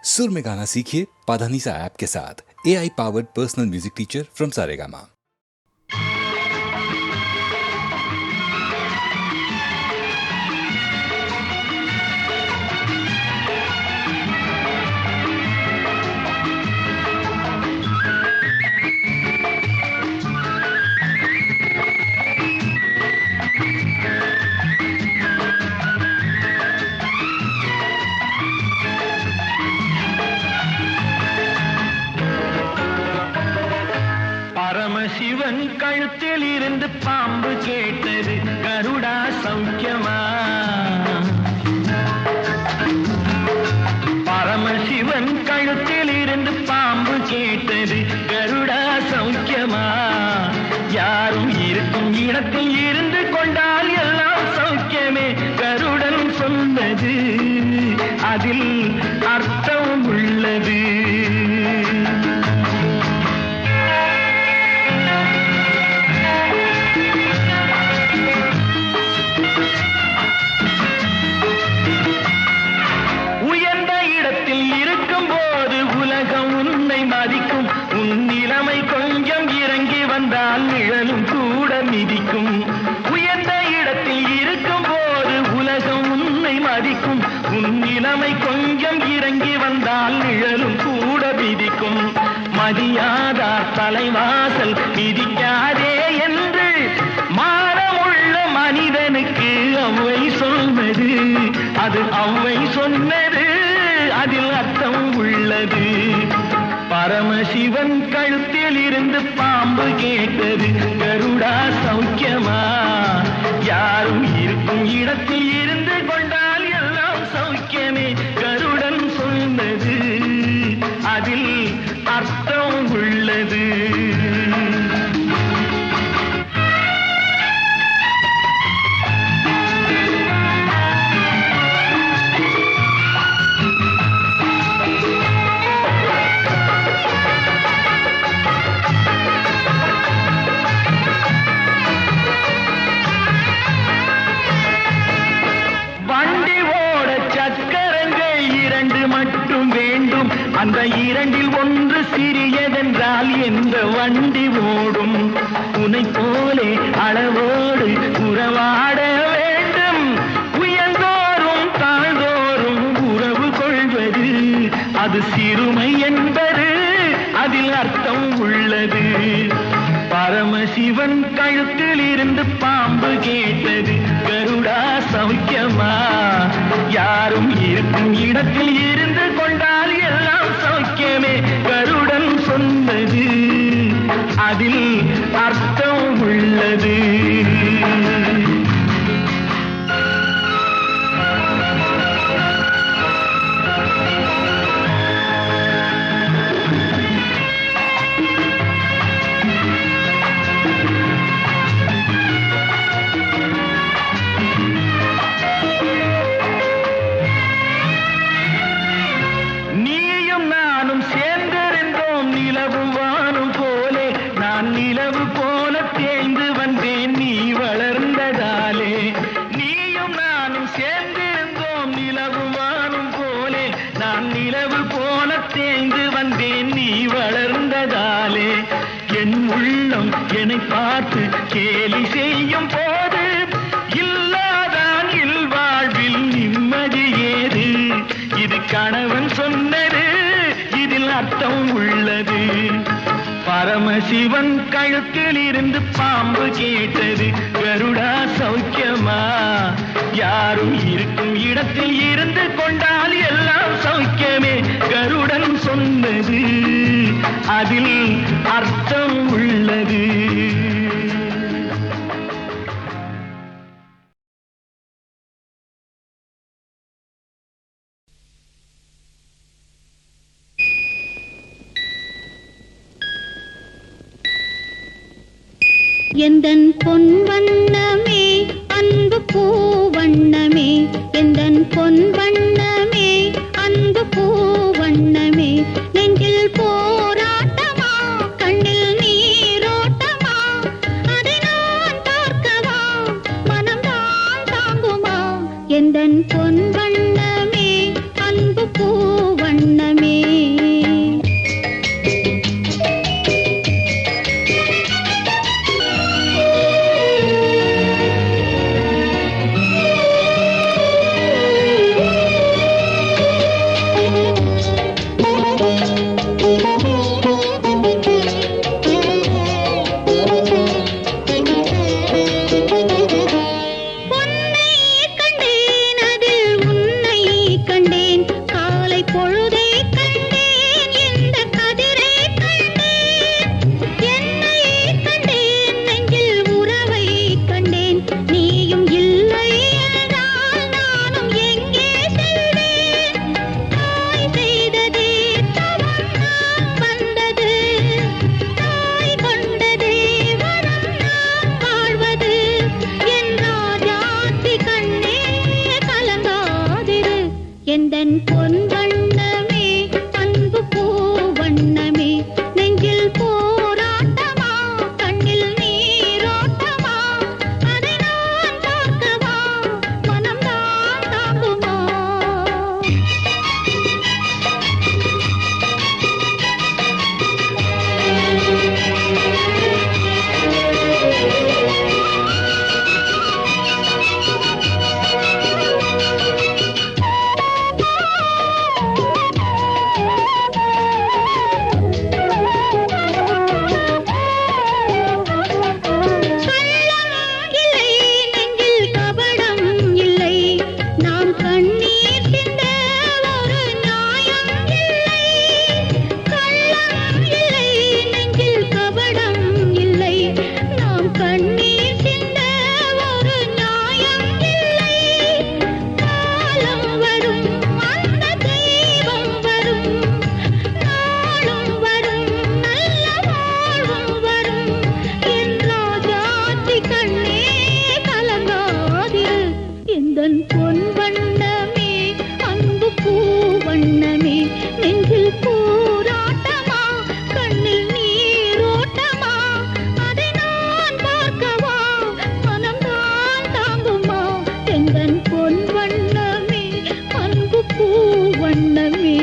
सुर में गाना सीखिए पाधानीसा ऐप के साथ। AI powered personal music teacher from Saregama. Paramasivan கழுத்தில் இருந்து பாம்பு கேட்டது, கருடா சௌக்கியமா? பரமசிவன் கழுத்தில் இருந்து பாம்பு கேட்டது, கருடா சௌக்கியமா? யாரும் இருக்கும் இடத்தில் இருந்து கொண்டால் எல்லாம் சௌக்கியமே, கருடன் சொன்னது அதில் அர்த்தம் உள்ளது. நிழலும் கூட மிதிக்கும். உயர்ந்த இடத்தில் இருக்கும் போது உலகம் உன்னை மதிக்கும். உன் நிலைமை கொஞ்சம் இறங்கி வந்தால் நிழலும் கூட மிதிக்கும். மதியாதார் தலைவாசல் மிதிக்காதே என்று மானமுள்ள மனிதனுக்கு அவ்வை சொன்னது, அது அவ்வை சொன்னது, அதில் அர்த்தம் உள்ளது. பரமசிவன் கழுத்தில் இருந்து பாம்பு கேட்டது, கருடா சௌக்கியமா? யாரும் இருக்கும் இடத்தில் இருந்து கொண்டால் எல்லாம் சௌக்கியமே, கருடன் சொன்னது அதில் அர்த்தம் உள்ளது. அந்த இரண்டில் ஒன்று சிறியதென்றால் எந்த வண்டி ஓடும்? உனை போலே அளவோடு உறவாட வேண்டும். உயர்ந்தோறும் தாழ்ந்தோறும் உறவு கொள்வது அது சிறுமை என்பது அதில் அர்த்தம் உள்ளது. பரமசிவன் கழுத்தில் இருந்து பாம்பு கேட்டது, கருடா சௌக்கியமா? யாரும் இருக்கும் இடத்தில் இருந்து கொண்டால் எல்லாம் சௌக்கியமே, கருடன் சொன்னது அதில் அர்த்தம் உள்ளது. நிலவு போல தேய்ந்து வந்தேன் நீ வளர்ந்ததாலே. நீயும் நானும் சேர்ந்திருந்தோம் நிலவு வானும் போலே. நான் நிலவு போல தேய்ந்து வந்தேன் நீ வளர்ந்ததாலே. என் உள்ளம் என்னை பார்த்து கேலி செய்யும் போது இல்லாதான் இல்வாழ்வில் நிம்மதி ஏது? இது கணவன் சொன்னது, இதில் அர்த்தம் உள்ளது. பரமசிவன் கழுத்தில் இருந்து பாம்பு கேட்டது, கருடா சௌக்கியமா? யாரும் இருக்கும் இடத்தில் இருந்து கொண்டால் எல்லாம் சௌக்கியமே, கருடன் சொன்னது அதில் அர்த்தம் உள்ளது. எந்தன் பொன் வண்ணமே அன்பு பூ வண்ணமே, எந்தன் பொன் வண்ணமே அன்பு பூ வண்ணமே. நெஞ்சில் போராட்டமா, கண்ணில் நீரோட்டமா, அதை நான் பார்க்கவா, மனம்தான் தாங்குமா? எந்தன் பொன் வண்ணமே அன்பு பூ வண்ணமே. நெஞ்சில் போராட்டமா கண்ணில் நீரோட்டமா அதை நான் பார்க்கவா மனம்தான் தாங்குமா எந்தன் பொன் வண்ணமே அன்பு பூ வண்ணமே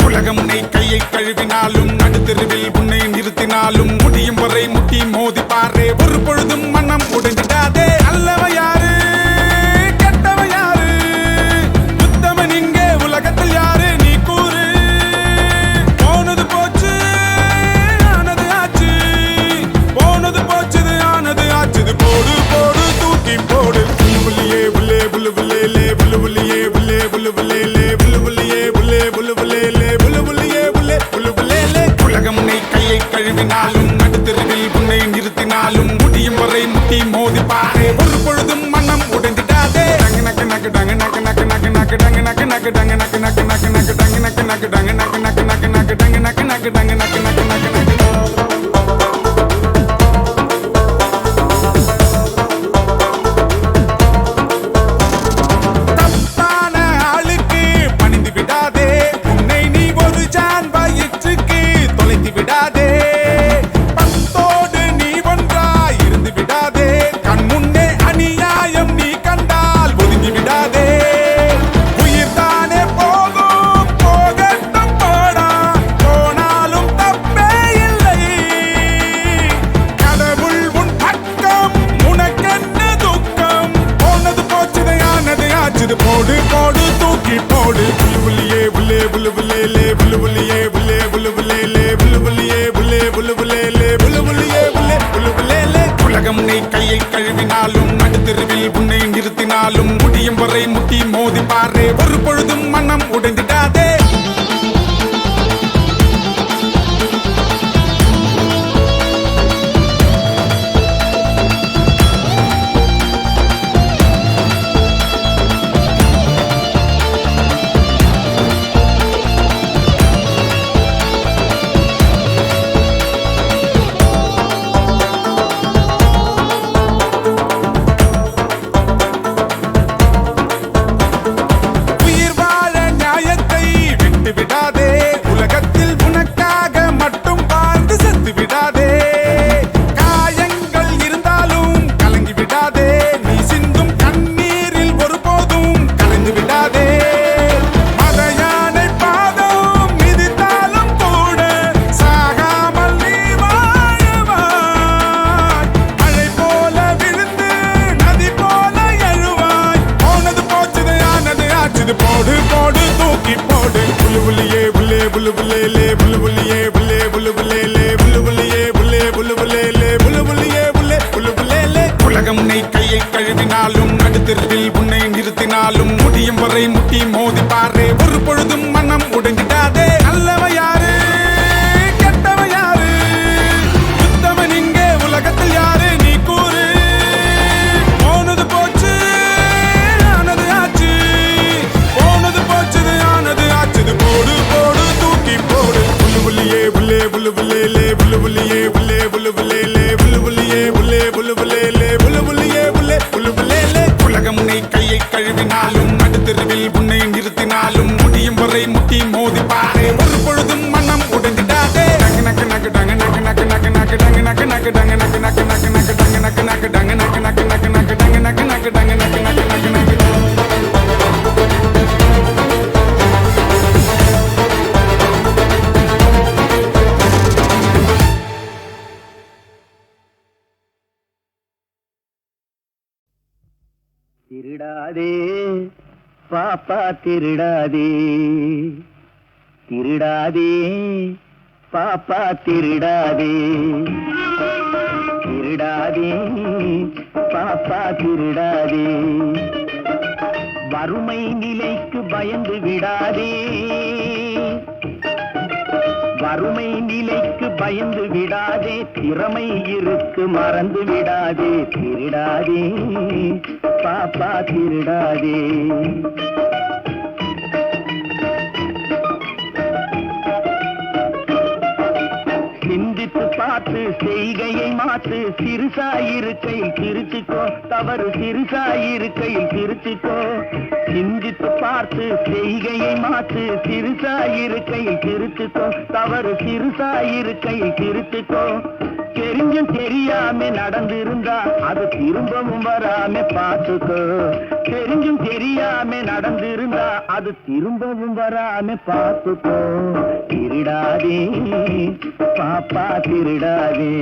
உலகம் உன்னை கையை கழுவினாலும் நடுத்தெருவில் உன்னை நிறுத்தினாலும் முடியும் வரை முட்டி மோதி பாரே ஒரு பொழுதும் மனம் உடைஞ்சிடாதே அல்லவ யாரு கெட்டவ யாரு உத்தமன் இங்கே உலகத்தில் யாரு நீ கூறு போனது போச்சு ஆனது ஆச்சு போனது போச்சுது ஆனது ஆச்சுது போடு போடு தூக்கி போடு புல்லுயே புல்லே புல்லு புல்லே புல்லு புல்லியே புல்லே புல்லு புல்லே புல்லு புல்லியே புல்லே புல்லு புல்லே புல்லு புல்லியே புல்லே புல்லு புல்லே உலகம் உன்னை கையை கழுவினாலும் நடுத்தெருவில் உன்னை நிறுத்தினாலும் முடியும் வரை முட்டி மோதி பாரு ஒரு பொழுதும் மனம் உடைந்திடாதே நக்கு நக்கு டங்கு நக்கு நக்கு நக்கு நக்கு டங்கு நக்கு நக்கு டங்கு நக்கு நக்கு நக்கு நக்கு டங்கு நக்கு நக்கு டங்கு நக்கு நக்கு நக்கு நக்கு டங்கு நக்கு நக்கு டங்கு நக்கு நக்கு நக்கு நக்கு போடு போடு தூக்கி போடு புல்லுயே புல்லே புல்லு புல்லே புல்லு புல்லியே புல்லே புல்லு புல்லே புல்லு புல்லியே புல்லே புல்லு புல்லே புல்லு புல்லியே புல்லே புல்லு புல்லே உலகம் உன்னை கையை கழுவினாலும் நடுத்தெருவில் உன்னை நிறுத்தினாலும் முடியும் வரை முட்டி மோதி பாரு ஒரு பொழுதும் மனம் உடைந்திடாதே போடு போடு தூக்கி போடு புல்லுயே புல்லே புல்லு புல்லே புல்லு புல்லியே புல்லே புல்லு புல்லே புல்லு புல்லியே புல்லே புல்லு புல்லே புல்லு புல்லியே புல்லே புல்லு புல்லே உலகம் உன்னை கையை கழுவினாலும் நடுத்தெருவில் உன்னை நிறுத்தினாலும் முடியும் வரை முட்டி மோதி பாரு ஒரு பொழுதும் மனம் உடைஞ்சிடாதே அல்லவ யாரு கெட்டவ யாரு உத்தமன் இங்கே உலகத்தில் யாரு நீ கூறு போனது போச்சு ஆனது ஆச்சு போனது போச்சுது ஆனது ஆச்சுது போடு போடு தூக்கி போடு புல்லுயே புல்லே புல்லு புல்லே புல்லு புல்லியே புல்லே புல்லு புல்லே புல்லு புல்லியே புல்லே புல்லு புல்லே புல்லு புல்லியே புல்லே புல்லு புல்லே உலகம் உன்னை கையை கழுவினாலும் நடுத்தெருவில் உன்னை நிறுத்தினாலும் முடியும் வரை முட்டி மோதி பாரு ஒரு பொழுதும் மனம் உடைந்திடாதே நக்கு நக்கு நக்கு டங்கு நக்கு நக்கு நக்கு நக்கு டங்கு நக்கு நக்கு டங்கு நக்கு நக்கு நக்கு நக்கு டங்கு நக்கு நக்கு டங்கு நக்கு நக்கு நக்கு நக்கு டங்கு நக்கு நக்கு டங்கு நக்கு நக்கு நக்கு நக்கு திருடாதே பாப்பா திருடாதே திருடாதே பாப்பா திருடாதே திருடாதே பாப்பா திருடாதே வறுமை நிலைக்கு பயந்து விடாதே வறுமை நிலைக்கு பயந்து விடாதே, திறமை இருக்கு மறந்து விடாதே, திருடாதே பாப்பா திருடாதே. சிந்தித்து பார்த்து செய்கையை மாற்று, சிறுசாயிருக்கையில் திருச்சிக்கோ, தவறு சிறுசாயிருக்கையில் திருச்சிக்கோ. சிந்தித்து பார்த்து செய்கையை மாற்று, சிறுசாயிருக்கையில் திருச்சிக்கோ, தவறு சிறுசாயிருக்கையில் திருச்சிக்கோ. தெரிஞ்சும் தெரியாம நடந்திருந்தா அது திரும்பவும் வராம பார்த்துக்கோ. தெரிஞ்சும் தெரியாம நடந்திருந்தா அது திரும்பவும் வராம பார்த்துக்கோ. திருடாதே பாப்பா திருடாதே.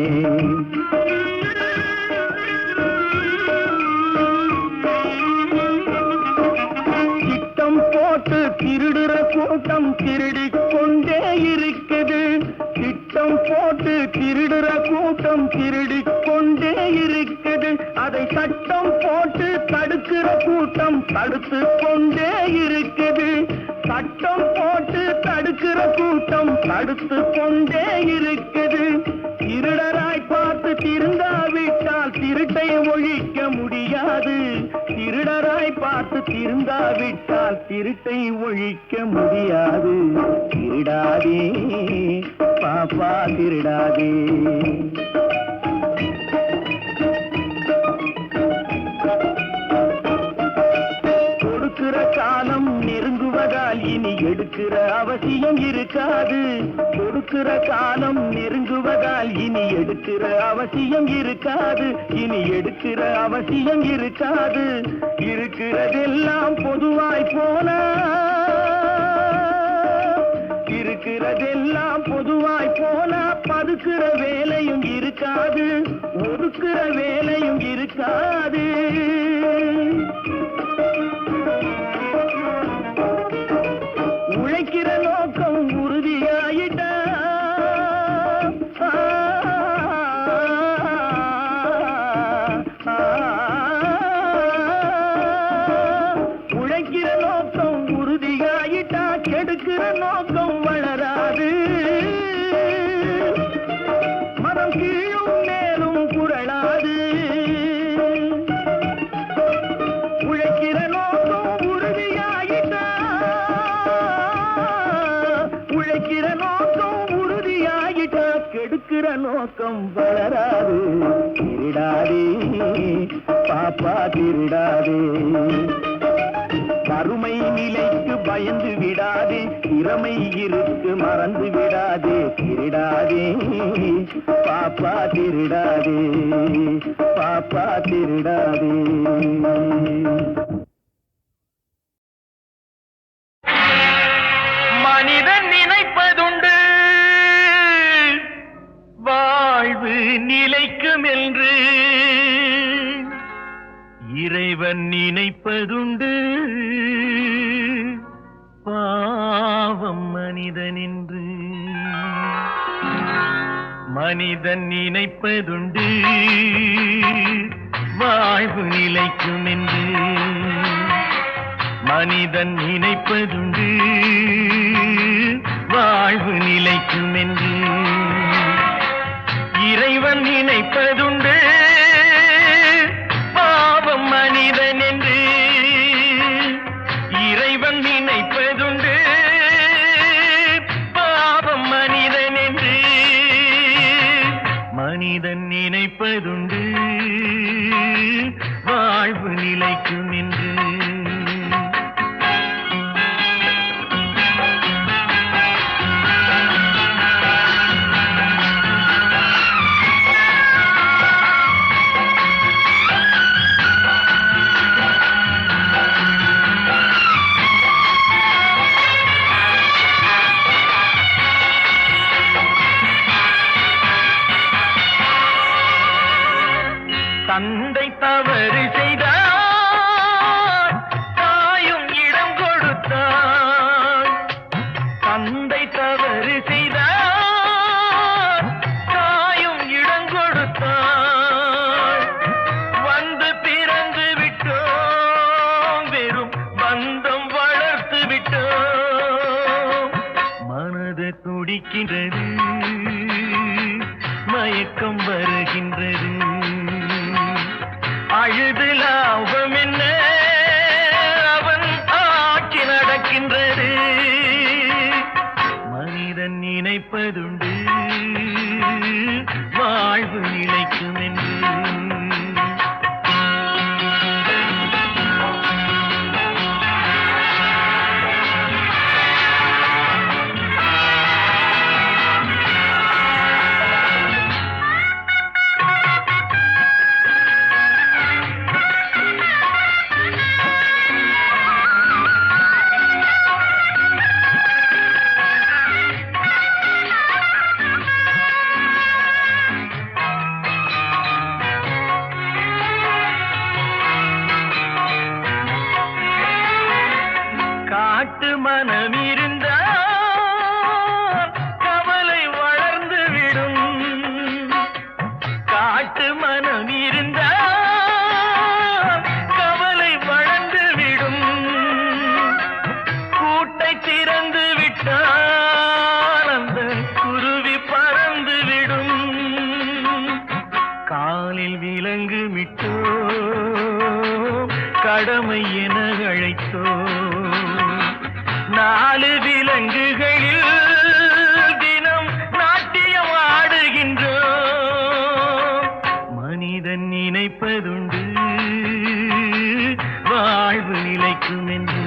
திட்டம் போட்டு திருடுற கூட்டம் திருடிக் கொண்டே இருக்குது. திட்டம் போட்டு திருடுற கூட்டம் திருடிக் கொண்டே இருக்குது. அதை சட்டம் போட்டு தடுக்கிற கூட்டம் தடுத்து கொண்டே இருக்குது. சட்டம் போட்டு தடுக்கிற கூட்டம் தடுத்து கொண்டே இருக்குது. திருடராய் பார்த்து திருந்தாவிட்டால் திருட்டை ஒழிக்க முடியாது. திருடராய் பார்த்து திருந்தாவிட்டால் திருட்டை ஒழிக்க முடியாது. திருடாதே பாப்பா திருடாதே. கொடுக்கிற காலம் நெருங்குவதால் இனி எடுக்கிற அவசியம் இருக்காது. கொடுக்கிற காலம் நெருங்குவதால் இனி எடுக்கிற அவசியம் இருக்காது. இனி எடுக்கிற அவசியம் இருக்காது. இருக்கிறதெல்லாம் பொதுவாய் போனா, இருக்கிறதெல்லாம் பொதுவாய் போனா பதுக்கிற வேலையும் இருக்காது, ஒதுக்கிற வேலையும் இருக்காது. உழைக்கிற நோக்கம் உறுதியாயிட்ட, உழைக்கிற நோக்கம் உறுதியாயிட்டா கெடுக்கிற நோக்கம் வளராது. மனம் கீழும் மேலும் புரளாது. உழைக்கிற நோக்கம் உறுதியாயிட்டா, உழைக்கிற நோக்கம் உறுதியாயிட்டா கெடுக்கிற நோக்கம் வளராது. திருடாதே பாப்பா திருடாதே. வறுமை நிலைக்கு பயந்து விடாதே, திறமை இருக்கு மறந்து விடாதே, திருடாதே பாப்பா திருடாதே, பாப்பா திருடாதே. மனிதன் நினைப்பதுண்டு வாழ்வு நிலைக்கும் என்று, இறைவன் நினைப்பதுண்டு பாவம் மனிதன் என்று. மனிதன் நினைப்பதுண்டு வாழ்வு நிலைக்கும் என்று, மனிதன் நினைப்பதுண்டு வாழ்வு நிலைக்கும் என்று, இறைவன் நினைப்பதுண்டு பாவம் மனிதன் என்று. இறைவன் நினைப்பதுண்டு பாவம் மனிதன் என்று, மனிதன் நினைப்பதுண்டு வாழ்வு நிலைக்கும் என்று. துடிக்கின்றது, மயக்கம் வருகின்றது. அழுது லாபம் என்ன, அவன் ஆட்சி நடக்கின்றது. மனிதன் நினைப்பதுண்டு, வாழ்வு நிலைக்கும் என்று. காட்டு மனம் இருந்தால் கவலை வளர்ந்து விடும். காட்டு மனம் இருந்தால் கவலை வளர்ந்து விடும். கூட்டை திறந்து விட்டால் அந்த குருவி பறந்து விடும். காலில் விலங்கு விட்டோ கடமை என அழைத்தோ, நாலு விலங்குகளில் தினம் நாட்டியம் ஆடுகின்றோம். மனிதன் நினைப்பதுண்டு, வாழ்வு நிலைக்கும் என்று.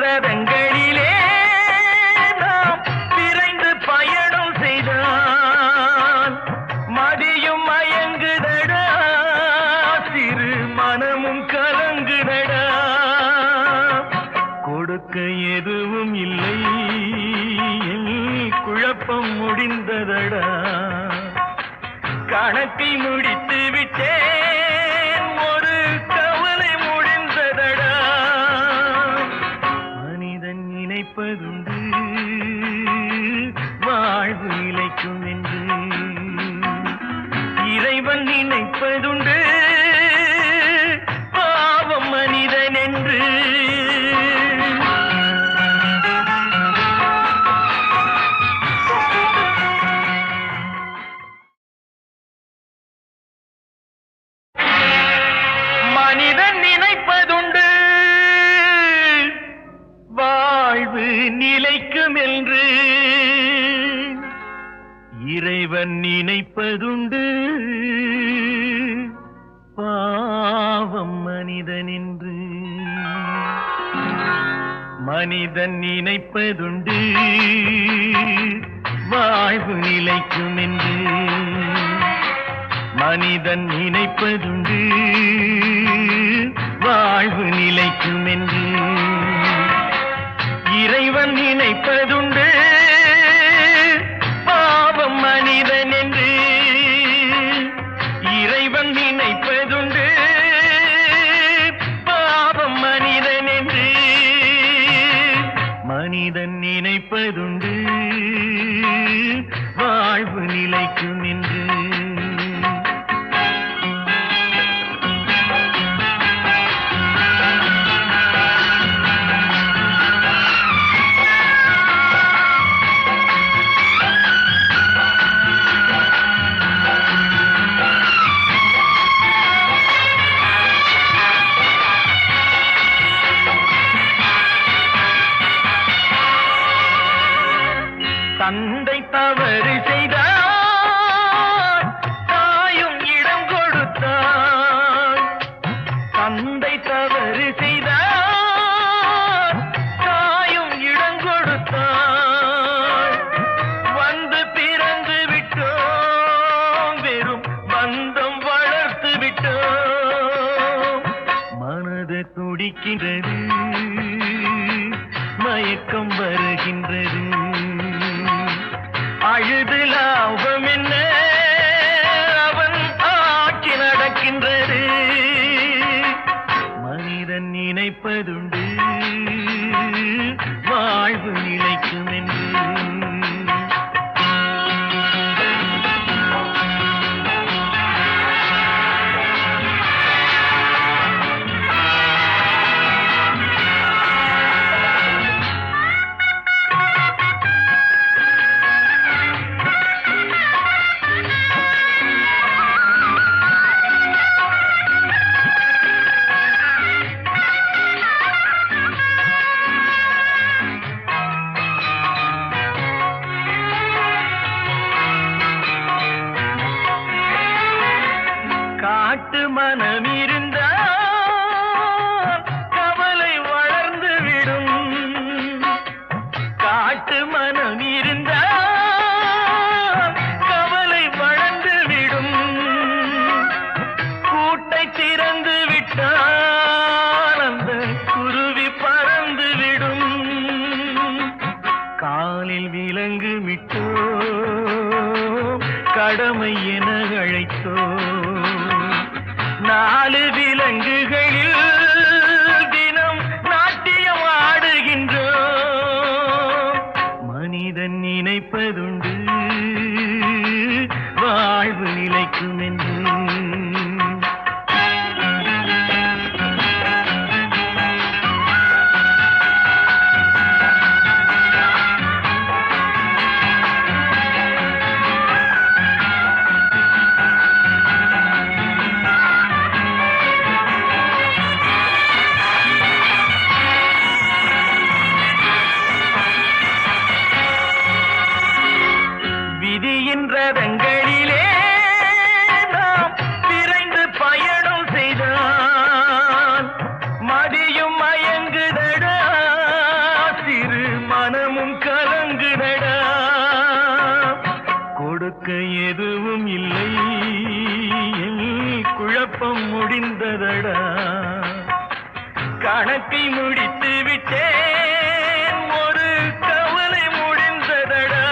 ரதங்களிலே நாம் விரைந்து பயணம் செய்தால் மதியும் மயங்குதடா, சிறு மனமும் கலங்குதடா. கொடுக்க எதுவும் இல்லை, குழப்பம் முடிந்ததடா. கணக்கை முடித்து விட்டேன், ஒரு கவலை முடிந்ததடா. நினைப்பதுண்டு, வாழ்வு நிலைக்கும் என்று. இறைவன் நினைப்பதுண்டு, பாவம் மனிதன் என்று. மனிதன் நினைப்பதுண்டு, வாழ்வு நிலைக்கும் என்று. இறைவன் நினைப்பதுண்டு, பாவம் மனிதன் என்று. மனிதன் நினைப்பதுண்டு, வாழ்வு நிலைக்கும் என்று. மனிதன் நினைப்பதுண்டு, வாழ்வு நிலைக்கும் என்று. இறைவன் நினைப்பதுண்டு, பாவம் மனிதன் என்று. இறைவன் நினைப்பதுண்டு, பாவம் மனிதன் என்று. மனிதன் நினைப்பதுண்டு, வாழ்வு நிலைக்கும் என்று. தந்தை தவறு செய்தார், தாயும் இடம் கொடுத்தார். தந்தை தவறு செய்தார், தாயும் இடம் கொடுத்தார். வந்து பிறந்து விட்டோம், வெறும் பந்தம் வளர்த்து விட்டோம். மனது துடிக்கின்றது, மயக்கம் வருகின்றது. அழுது லாபம் என்ன, மனம் இருந்தால் கவலை வளர்ந்து விடும். காட்டு மனம் இருந்தால் கவலை வளர்ந்து விடும். கூட்டை திறந்து விட்டால் அந்த குருவி பறந்து விடும். காலில் விலங்கு விட்டோ கடமை என அழைத்தோ 4 விலங்குகளில் தினம் நாட்டியம் ஆடுகின்றோம். மனிதன் நினைப்பதுண்டு வாழ்வு நிலைக்கும் என்று. ரதங்களிலே நாம் விரைந்து பயணம் செய்தால் மதியும் மயங்குதடா, சிறு மனமும் கலங்குதடா. கொடுக்க எதுவும் இல்லை, குழப்பம் முடிந்ததடா. கணக்கை முடித்து விட்டேன், ஒரு கவலை முடிந்ததடா.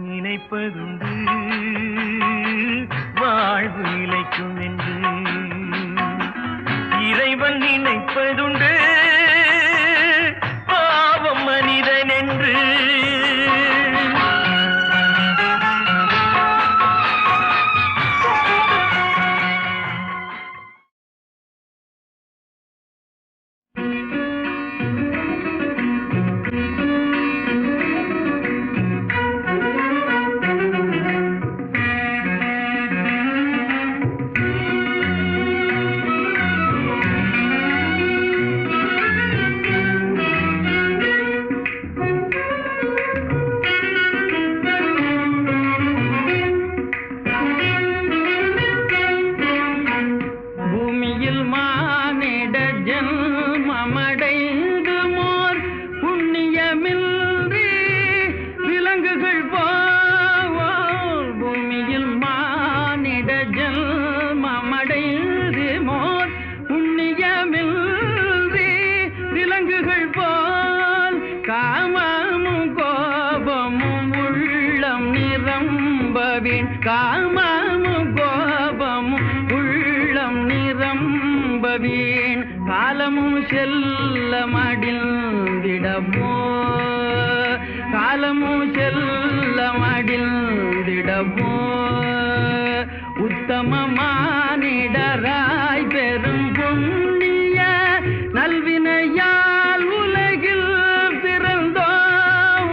நினைப்பதுண்டு வாழ்வு நிலைக்கும் என்று. இறைவன் நினைப்பதுண்டு பாவம் மனிதன் என்று. காமமும் கோபமும் உள்ளம் நிரம்பவேன். காலமும் செல்ல மடிந்திடமோ, காலமும் செல்ல மடிந்திடமோ. உத்தமமானிடராய் பெரும் புண்ணிய நல்வினையால் உலகில் பிறந்தோம்.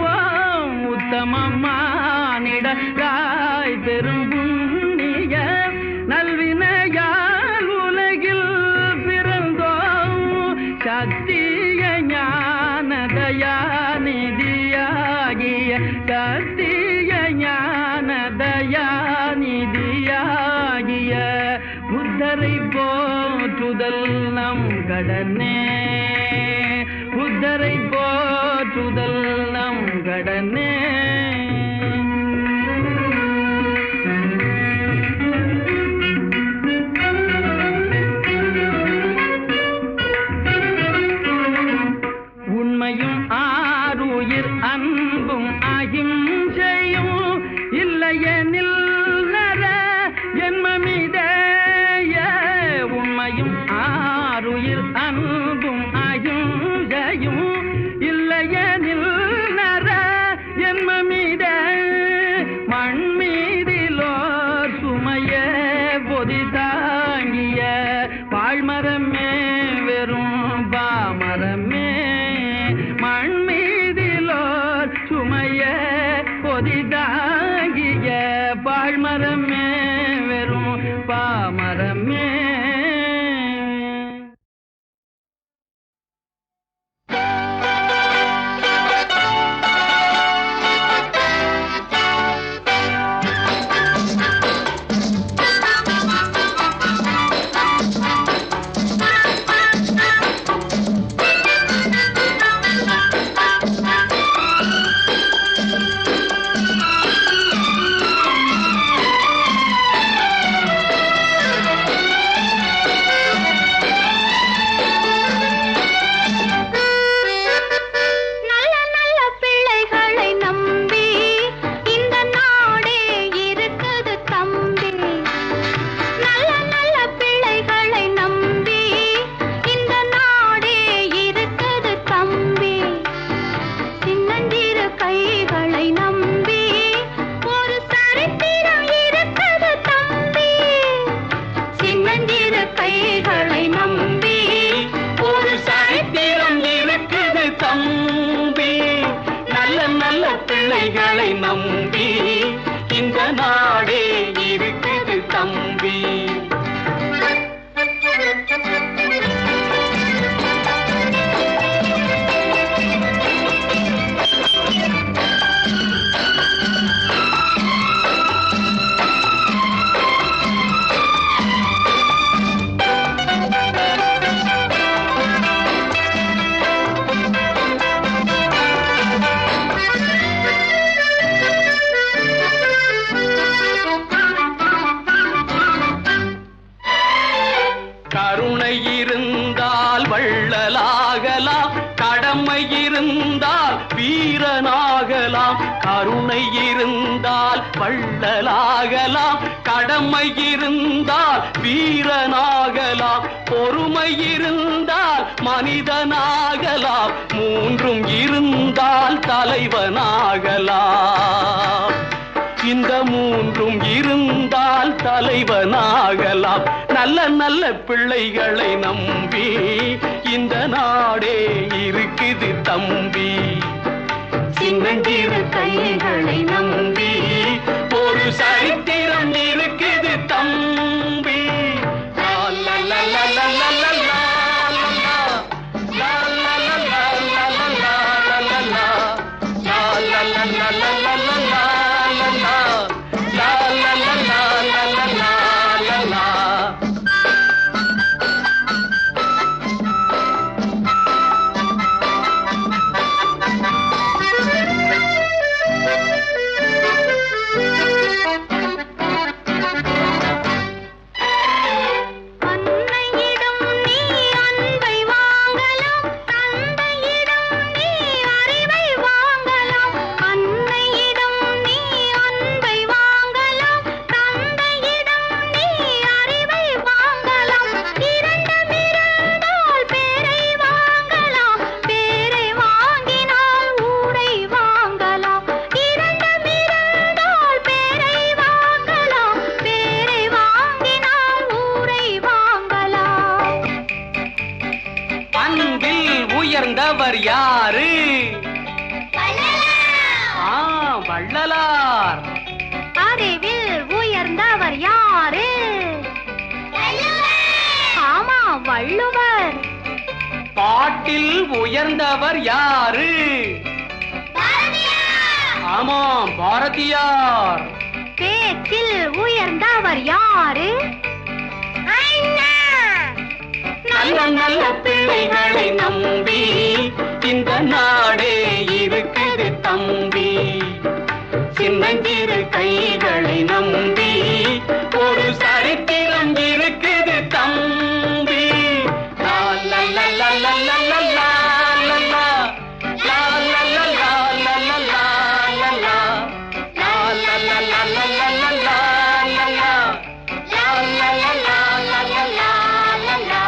உத்தமமானிடராய் பெரும் புண்ணிய நல்வினையால் உலகில் பிறந்தோம். சத்திய ஞான தயாநிதியாகிய சத்திய ஞான தயாநிதியாகிய புத்தரை போற்றுதல் நம் கடனே, புத்தரை போற்றுதல் நம் கடனே. உண்மையும் ஆருயிர் அன்பும் அகிம்சையும் இல்லையெனில் நர ஜென்மமிதேய. உண்மையும் ஆருயிர் அன்பும் அகிம்சையும் இல்லையெனில் நர ஜென்மமித. மண்மீதிலோர் சுமைய பொதி தாங்கிய பாழ்மரமே வெறும் பாமரமே. மண்மீதிலோர் சுமைய பொதி தாங்கிய பாழ்மரமே வெறும் பாமரமே. பிள்ளைகளை நம்பி இந்த நாடே இருக்குது தம்பி. கருணை இருந்தால் வள்ளலாகலாம், கடமை இருந்தால் வீரனாகலாம். கருணை இருந்தால் வள்ளலாகலாம், கடமை இருந்தால் வீரனாகலாம். பொறுமை இருந்தால் மனிதனாகலாம், மூன்றும் இருந்தால் தலைவனாகலாம். இந்த மூன்றும் இருந்தால் தலைவனாகலாம். நல்ல நல்ல பிள்ளைகளை நம்பி இந்த நாடே இருக்குது தம்பி. சின்னஞ்சிறு கைகளை நம்பி ஒரு சரித்திரம் இருக்குது தம்பி. லா லா லா லா லா லா லா லா லா. லா லா லா லா லா லா லா லா லா. லா லா லா லா லா லா லா லா. La la la la la la la la la. அன்னையிடம் நீ அன்பை வாங்கலாம், தந்தையிடம் நீ அறிவை வாங்கலாம். அன்னையிடம் நீ அன்பை வாங்கலாம், தந்தையிடம் நீ அறிவை வாங்கலாம். இரண்டும் இருந்தால் பேரை வாங்கலாம், பேரை வாங்கினால் ஊரை வாங்கலாம். இரண்டும் இருந்தால் பேரை வாங்கலாம், பேரை வாங்கினால் ஊரை வாங்கலாம். அன்பில் உயர்ந்தவர் யாரு? வள்ளலார். அறிவில் உயர்ந்தவர் யாரு? ஆமா, வள்ளுவர். பாட்டில் உயர்ந்தவர் யாரு? ஆமாம், பாரதியார். பேச்சில் உயர்ந்தவர் யாரு? நல்ல நல்ல பிள்ளைகளை நம்பி இந்த நாடே இருக்குது தம்பி. சின்னஞ்சிறு கைகளை நம்பி ஒரு சரித்திரம் இருக்குது தம்பி. லா லா லா லா லா லா லா லா லா லா. லா லா லா லா லா லா லா லா லா. லா லா லா லா லா லா லா லா லா லா. லா லா லா லா லா லா லா லா லா.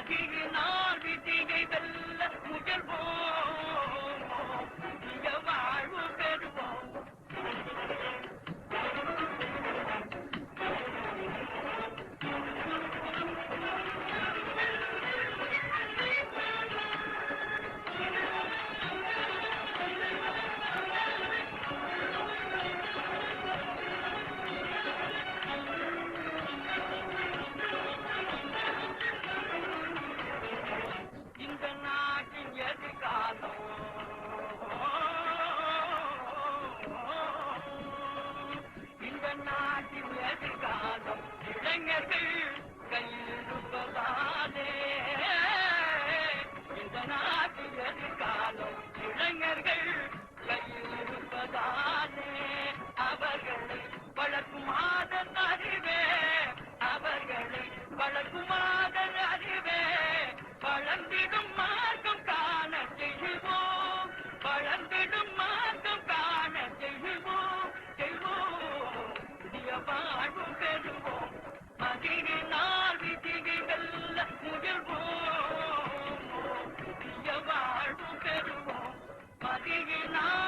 மகிழினால் விதியை வெல்ல முயல்வோம், புதிய வாழ்வு பெறுவோம். இந்த நாட்டின் எதிர்காலம் இந்த நாட்டின் எதிர்காலம் இளைஞர்கள் கையிருப்பதாலே, இந்த நாட்டின் எதிர்காலம் இளைஞர்கள் கையிருப்பதாலே, அவர்களை வளர்க்குமாத அறிவே, அவர்களை வளர்க்குமாத அறிவே, வளர்ந்திடும் மார்க்கம் காண செய்வோம், வளர்ந்திடும் மார்க்கம் காண செய்வோம், செய்வோம், புதிய வாழ்வு பெறுவோம், மகிழினால் விதியை வெல்ல முயல்வோம், புதிய வாழ்வு பெறுவோம், மகிழினால்.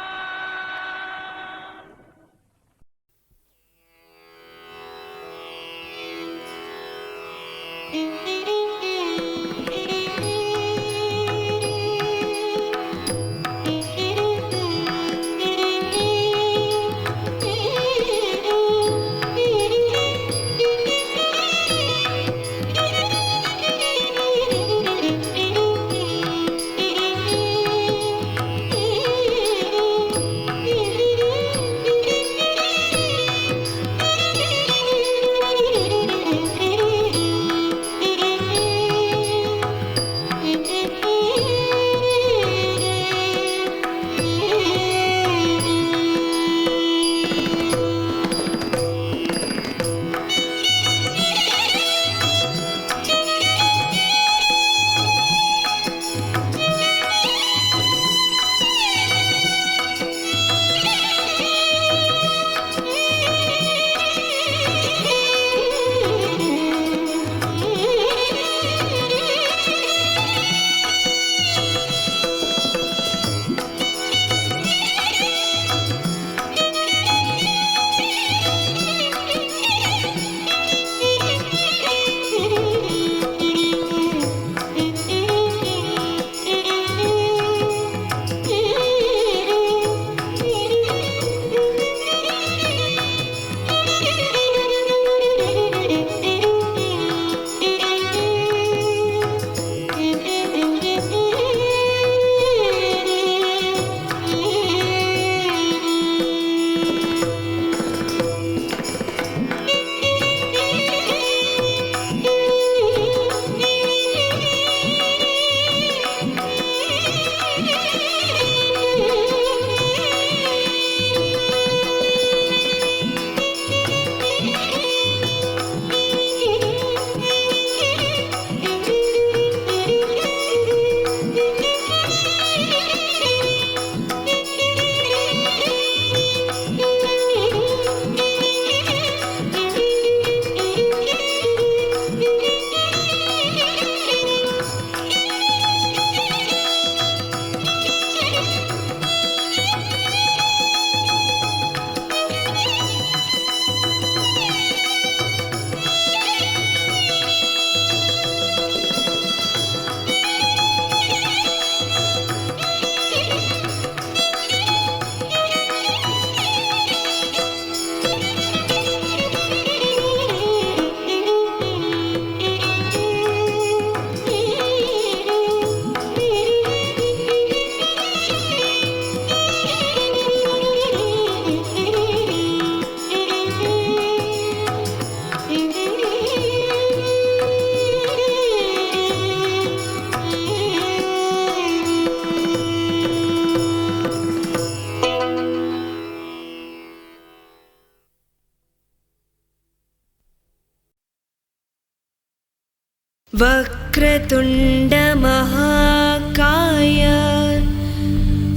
वक्रतुण्डमहाकाय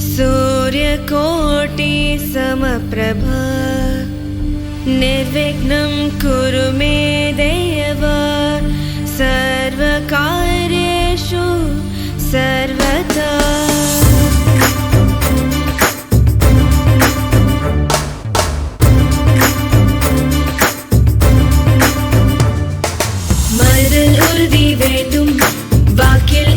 सूर्यकोटिसमप्रभा निर्विघ्नं कुरु मे देव सर्वकार्ये ஆற்றோ சர்வதா. மனதில் உறுதி வேண்டும், வாக்கில்